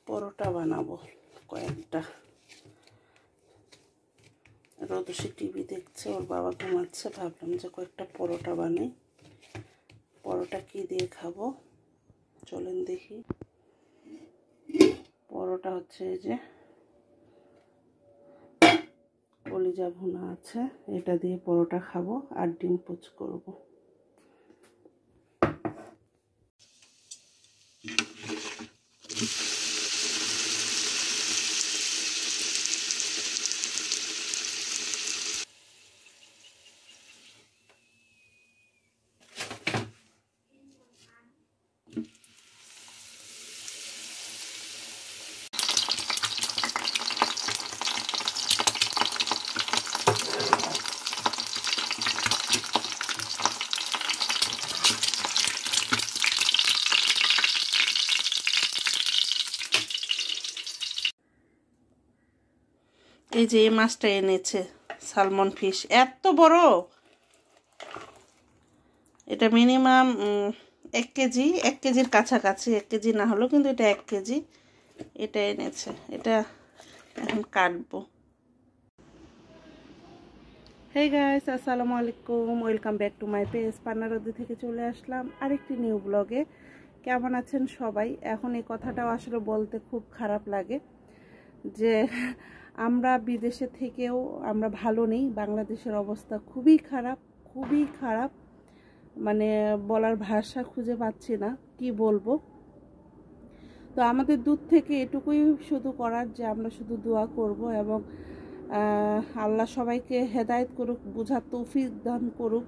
পরোটা বানাবো কয়েকটা। রোদসী টিভি দেখছে, ওর বাবা ঘুমাচ্ছে, ভাবলাম যে কয়েকটা পরোটা বানাই। পরোটা কি দিয়ে খাবো চলেন দেখি। পরোটা হচ্ছে এই যে কলিজা ভুনা আছে, এটা দিয়ে পরোটা খাবো আর ডিম পোচ করবো। এই যে এই মাছটা এনেছে, সালমন ফিশ, এত বড়। এটা মিনিমাম 1 কেজি, 1 কেজির কাছাকাছি, 1 কেজি না হলেও কিন্তু এটা 1 কেজি। এটা এনেছে, এটা এখন কাটবো। হেই গাইস, আসসালামু আলাইকুম, welcome back to my page. পান্নারদি থেকে চলে আসলাম আরেকটি নিউ ব্লগে। কেমন আছেন সবাই? এখন এই কথাটাও আসলে বলতে খুব খারাপ লাগে যে আমরা বিদেশে থেকেও আমরা ভালো নেই, বাংলাদেশের অবস্থা খুবই খারাপ, খুবই খারাপ। মানে বলার ভাষা খুঁজে পাচ্ছি না কি বলবো। তো আমাদের দূর থেকে এটুকুই শুধু করার যে আমরা শুধু দোয়া করব এবং আল্লাহ সবাইকে হেদায়েত করুক, বুঝার তৌফিক দান করুক।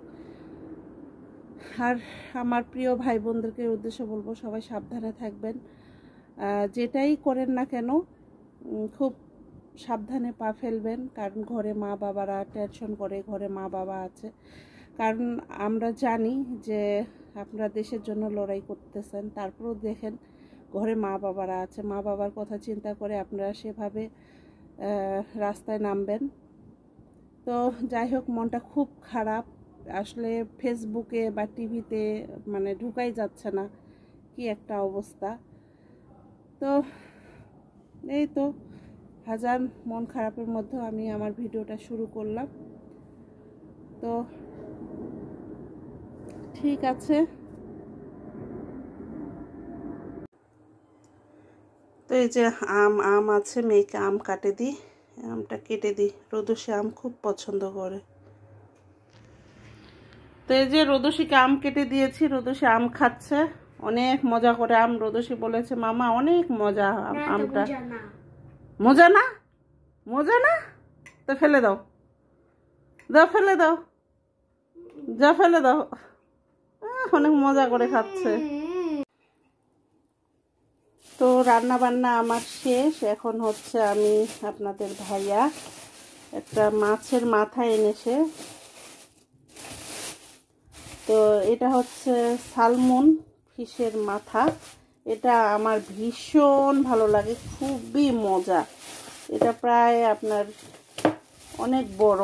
আর আমার প্রিয় ভাই বোনদেরকে উদ্দেশ্যে বলবো, সবাই সাবধানে থাকবেন, যেটাই করেন না কেন খুব সাবধানে পা ফেলবেন। কারণ ঘরে মা বাবারা টেনশন করে, ঘরে মা বাবা আছে। কারণ আমরা জানি যে আপনারা দেশের জন্য লড়াই করতেছেন, তারপরেও দেখেন ঘরে মা বাবারা আছে। মা বাবার কথা চিন্তা করে আপনারা সেভাবে রাস্তায় নামবেন। তো যাই হোক, মনটা খুব খারাপ আসলে। ফেসবুকে বা টিভিতে মানে ঢুকাই যাচ্ছে না, কি একটা অবস্থা। তো এই তো হাজার মন খারাপের মধ্যে আমি আমার ভিডিওটা শুরু করলাম। তো ঠিক আছে। তো এই যে আম আছে, মেয়েকে আম কাটে দিই, আমটা কেটে দিই। রোদসী আম খুব পছন্দ করে। তো এই যে রোদসীকে আম কেটে দিয়েছি, রোদসী আম খাচ্ছে অনেক মজা করে। আম রোদসী বলেছে মামা অনেক মজা আমটা। মজা না? মজা না? তো ফেলে দাও, দাও ফেলে দাও, যা ফেলে দাও। অনেক মজা করে খাচ্ছে। তো রান্না বান্না আমার শেষ। এখন হচ্ছে আমি আপনাদের ভাইয়া একটা মাছের মাথা এনেছে। তো এটা হচ্ছে সালমন ফিশের মাথা। এটা আমার ভীষণ ভালো লাগে, খুবই মজা। এটা প্রায় আপনার অনেক বড়,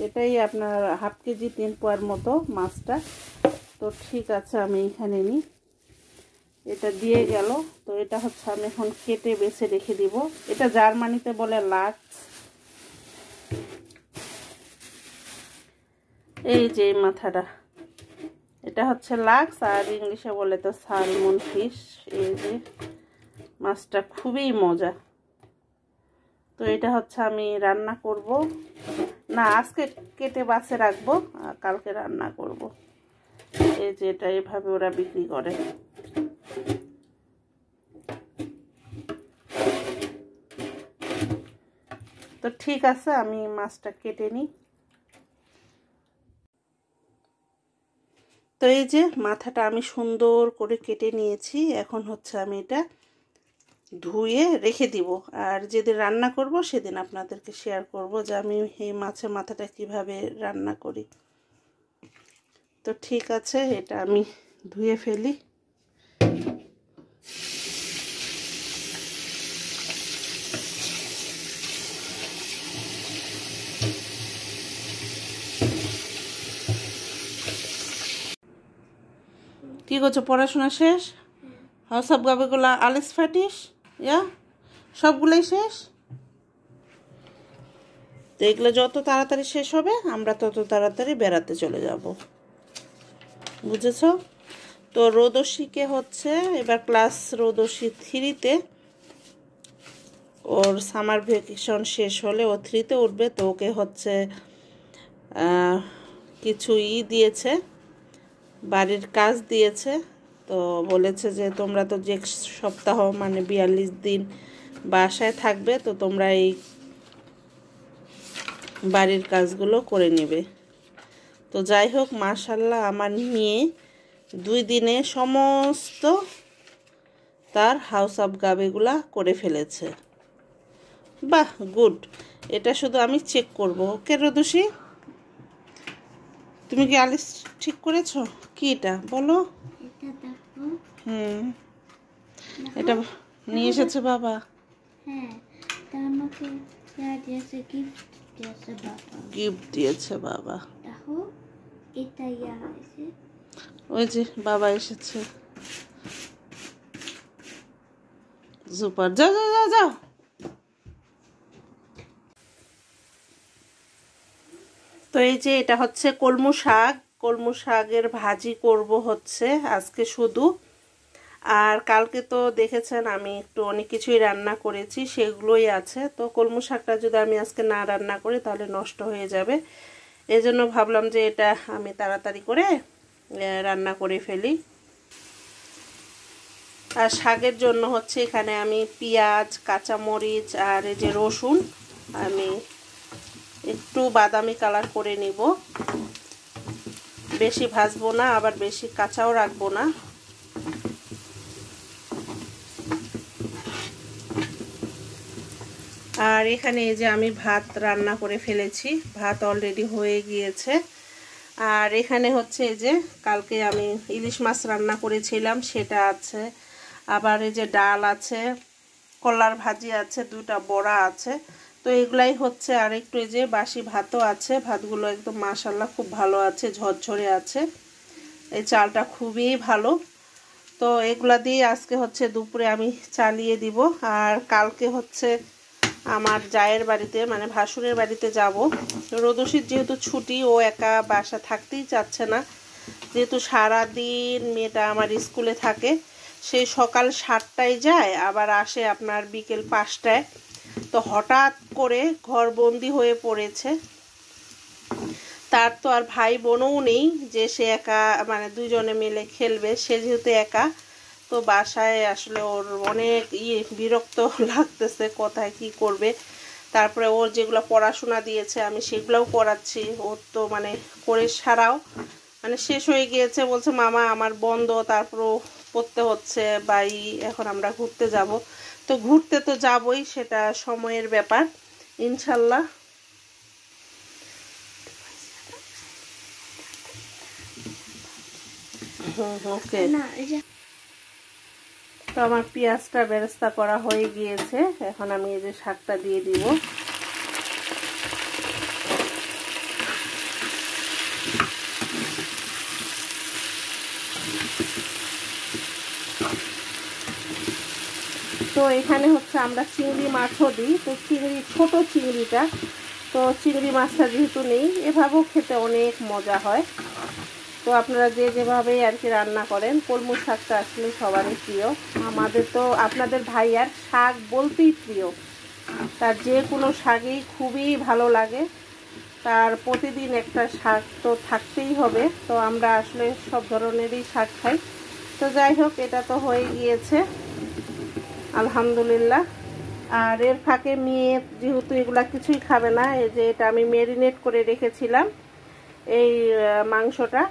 এটাই আপনার 1/2 কেজি 3 পোয়ার মতো মাছটা। তো ঠিক আছে, আমি এখানে নিই। এটা দিয়ে গেল। তো এটা হচ্ছে আমি এখন কেটে বেছে রেখে দিব। এটা জার্মানিতে বলে লাক্স। এই যে মাথাটা, এটা হচ্ছে লাক্স, আর ইংলিশে বলে তো সালমন ফিশ। এই যে মাছটা খুবই মজা। তো এটা হচ্ছে আমি রান্না করব না, আজকে কেটে বাছে রাখবো, কালকে রান্না করব। এই যে এটা এভাবে ওরা বিক্রি করে। তো ঠিক আছে, আমি মাছটা কেটে নিই। তো এই যে মাথাটা আমি সুন্দর করে কেটে নিয়েছি। এখন হচ্ছে আমি এটা ধুয়ে রেখে দিব, আর যেদিন রান্না করব সেদিন আপনাদেরকে শেয়ার করব যে আমি এই মাছের মাথাটা কিভাবে রান্না করি। তো ঠিক আছে, এটা আমি ধুয়ে ফেলি। কি করছো? পড়াশোনা শেষ? হাউস অফ গাবেগুলা আলিস ফাটিস? ইয়া সবগুলোই শেষ। তো এগুলো যত তাড়াতাড়ি শেষ হবে আমরা তত তাড়াতাড়ি বেড়াতে চলে যাব, বুঝেছো? তো রোদসীকে হচ্ছে এবার ক্লাস রোদসী 3-তে, ওর সামার ভ্যাকেশন শেষ হলে ও 3-তে উঠবে। তো ওকে হচ্ছে কিছু দিয়েছে, বাড়ির কাজ দিয়েছে। তো বলেছে যে তোমরা তো যে সপ্তাহ মানে 42 দিন বাসায় থাকবে, তো তোমরা এই বাড়ির কাজগুলো করে নেবে। তো যাই হোক, মাশাআল্লাহ আমার মেয়ে 2 দিনে সমস্ত তার হাউস অফ গাবেগুলা করে ফেলেছে। বাহ, গুড। এটা শুধু আমি চেক করব। ওকে রোদসী, তুমি কি আলিস ঠিক করেছো? কি এটা বলো? এটা নিয়ে এসেছে বাবা। গিফট দিয়েছে বাবা। ওই যে বাবা এসেছে। সুপার, যাও যাও যাও যাও। তো এই যে এটা হচ্ছে কলমু শাক, কলমু শাকের ভাজি করব হচ্ছে আজকে শুধু। আর কালকে তো দেখেছেন আমি একটু অনেক কিছুই রান্না করেছি, সেগুলোই আছে। তো কলমু শাকটা যদি আমি আজকে না রান্না করি তাহলে নষ্ট হয়ে যাবে, এজন্য ভাবলাম যে এটা আমি তাড়াতাড়ি করে রান্না করে ফেলি। আর শাকের জন্য হচ্ছে এখানে আমি পেঁয়াজ, কাঁচামরিচ আর এই যে রসুন আমি একটু বাদামি কালার করে নিব। বেশি ভাজবো না, আবার বেশি কাঁচাও রাখবো না। আর এখানে এই যে আমি ভাত রান্না করে ফেলেছি, ভাত অলরেডি হয়ে গিয়েছে। আর এখানে হচ্ছে এই যে কালকে আমি ইলিশ মাছ রান্না করেছিলাম সেটা আছে, আবার এই যে ডাল আছে, কলার ভাজি আছে, 2টা বড়া আছে। তো এগুলাই হচ্ছে। আর একটু এই যে বাসি ভাতও আছে, ভাতগুলো একদম মাশাআল্লাহ খুব ভালো আছে, ঝরঝরে আছে। এই চালটা খুবই ভালো। তো এগুলা দিয়ে আজকে হচ্ছে দুপুরে আমি চালিয়ে দিব। আর কালকে হচ্ছে আমার জায়ের বাড়িতে মানে ভাসুরের বাড়িতে যাব। রোদসীর যেহেতু ছুটি, ও একা বাসা থাকতেই চাচ্ছে না, যেহেতু সারাদিন মেয়েটা আমার স্কুলে থাকে। সে সকাল 7টায় যায়, আবার আসে আপনার বিকেল 5টায়। তো হঠাৎ করে ঘরবন্দি হয়ে পড়েছে। তার তো আর ভাই বোনও নেই যে সে একা মানে 2জনে মিলে খেলবে, সে যেহেতু একা। তো বাসায় আসলে ওর অনেক বিরক্ত লাগতেছে, কোথায় কি করবে। তারপরে ওর যেগুলো পড়াশোনা দিয়েছে আমি সেগুলোও করাচ্ছি, ওর তো মানে করে সারাও মানে শেষ হয়ে গিয়েছে। বলছে মামা আমার বন্ধ, তারপরও পড়তে হচ্ছে, বাই এখন আমরা ঘুরতে যাব। তো ঘুরতে তো যাবই, সেটা সময়ের ব্যাপার ইনশাল্লাহ। ওকে, তো আমার পেঁয়াজটা বেরেস্তা করা হয়ে গিয়েছে, এখন আমি এই যে শাকটা দিয়ে দিব। তো এখানে হচ্ছে আমরা চিংড়ি মাছও দিই। তো চিংড়ি, ছোট চিংড়িটা, তো চিংড়ি মাছটা যেহেতু নেই, এভাবেও খেতে অনেক মজা হয়। তো আপনারা যে যেভাবেই আর কি রান্না করেন, কলমু শাকটা আসলে সবারই প্রিয়। আমাদের তো আপনাদের ভাইয়ার শাক বলতেই প্রিয়, তার যে কোনো শাকই খুবই ভালো লাগে, তার প্রতিদিন একটা শাক তো থাকতেই হবে। তো আমরা আসলে সব ধরনেরই শাক খাই। তো যাই হোক, এটা তো হয়ে গিয়েছে আলহামদুলিল্লাহ। আর এর ফাঁকে মেয়ে যেহেতু এগুলা কিছুই খাবে না, এই যে এটা আমি ম্যারিনেট করে রেখেছিলাম এই মাংসটা।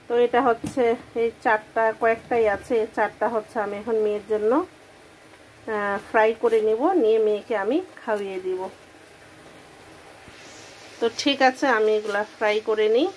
তো এটা হচ্ছে এই 4টা, কয়েকটাই আছে, এই 4টা হচ্ছে আমি এখন মেয়ের জন্য ফ্রাই করে নিব, নিয়ে মেয়েকে আমি খাইয়ে দিব। তো ঠিক আছে, আমি এগুলা ফ্রাই করে নিই।